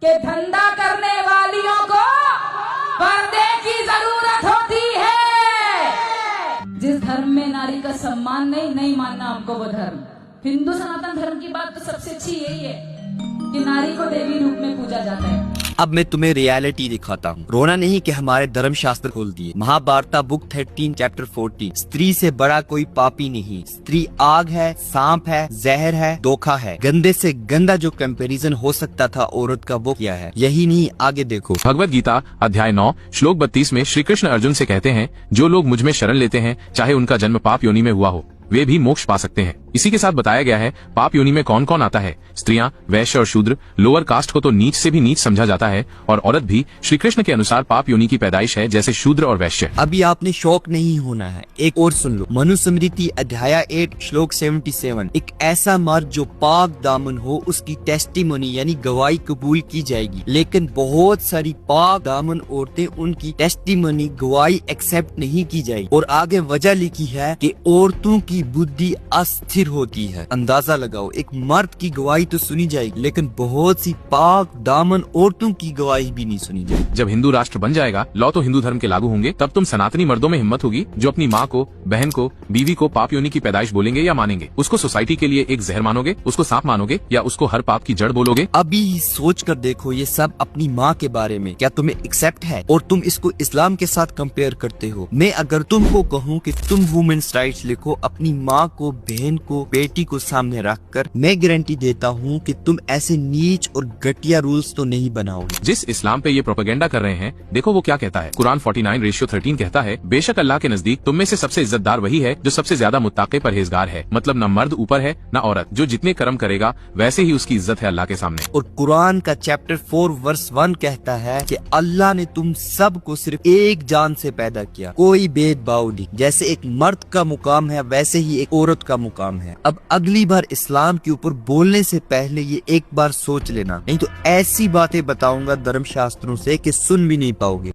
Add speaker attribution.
Speaker 1: कि धंधा करने वालियों को पर्दे की जरूरत होती है। जिस धर्म में नारी का सम्मान नहीं मानना हमको वो धर्म। हिंदू सनातन धर्म की बात तो सबसे अच्छी यही है कि नारी को देवी रूप में पूजा जाता है।
Speaker 2: अब मैं तुम्हें रियलिटी दिखाता हूँ। रोना नहीं कि हमारे धर्म शास्त्र खोल दिए। महाभारत बुक 13 चैप्टर 14, स्त्री से बड़ा कोई पापी नहीं। स्त्री आग है, सांप है, जहर है, धोखा है। गंदे से गंदा जो कंपैरिजन हो सकता था औरत का वो किया है। यही नहीं, आगे देखो।
Speaker 3: भगवत गीता अध्याय 9 श्लोक 32 में श्री कृष्ण अर्जुन से कहते हैं, जो लोग मुझ में शरण लेते हैं, चाहे उनका जन्म पाप योनि में हुआ हो, वे भी मोक्ष पा सकते हैं। इसी के साथ बताया गया है पाप योनि में कौन कौन आता है। स्त्रियां, वैश्य और शूद्र। लोअर कास्ट को तो नीच से भी नीच समझा जाता है और औरत भी श्री कृष्ण के अनुसार पाप योनि की पैदाइश है, जैसे शूद्र और वैश्य।
Speaker 2: अभी आपने शौक नहीं होना है, एक और सुन लो। मनुस्मृति अध्याय 8 श्लोक 77, एक ऐसा मर्द जो पाक दामन हो उसकी टेस्टिमोनी यानी गवाही कबूल की जाएगी। लेकिन बहुत सारी पाक दामन औरतें उनकी टेस्टिमोनी गवाही एक्सेप्ट नहीं की जाएगी। और आगे वजह लिखी है कि औरतों की बुद्धि अस्थिर होती है। अंदाजा लगाओ, एक मर्द की गवाही तो सुनी जाएगी लेकिन बहुत सी पाक दामन औरतों की गवाही भी नहीं सुनी जाएगी।
Speaker 3: जब हिंदू राष्ट्र बन जाएगा, लॉ तो हिंदू धर्म के लागू होंगे, तब तुम सनातनी मर्दों में हिम्मत होगी जो अपनी माँ को, बहन को, बीवी को पाप योनि की पैदाइश बोलेंगे या मानेंगे। उसको सोसाइटी के लिए एक जहर मानोगे, उसको सांप मानोगे या उसको हर पाप की जड़ बोलोगे।
Speaker 2: अभी सोच कर देखो, ये सब अपनी माँ के बारे में, क्या तुम्हें एक्सेप्ट है? और तुम इसको इस्लाम के साथ कंपेयर करते हो। मैं अगर तुमको कहूँ कि तुम वुमेन्स राइट्स लिखो अपनी माँ को, बहन को, बेटी को सामने रखकर, मैं गारंटी देता हूँ कि तुम ऐसे नीच और घटिया रूल्स तो नहीं बनाओगे।
Speaker 3: जिस इस्लाम पे ये प्रोपेगेंडा कर रहे हैं, देखो वो क्या कहता है। कुरान 49:13 कहता है, बेशक अल्लाह के नजदीक तुम में से सबसे इज्जतदार वही है जो सबसे ज्यादा मुत्ताक़े परहेजगार है। मतलब न मर्द ऊपर है न औरत, जो जितने कर्म करेगा वैसे ही उसकी इज्जत है अल्लाह के सामने।
Speaker 2: और कुरान का चैप्टर 4 वर्स 1 कहता है कि अल्लाह ने तुम सबको सिर्फ एक जान से पैदा किया, कोई भेदभाव नहीं। जैसे एक मर्द का मुकाम है वैसे ही एक औरत का मुकाम है। अब अगली बार इस्लाम के ऊपर बोलने से पहले ये एक बार सोच लेना, नहीं तो ऐसी बातें बताऊंगा धर्म शास्त्रों से कि सुन भी नहीं पाओगे।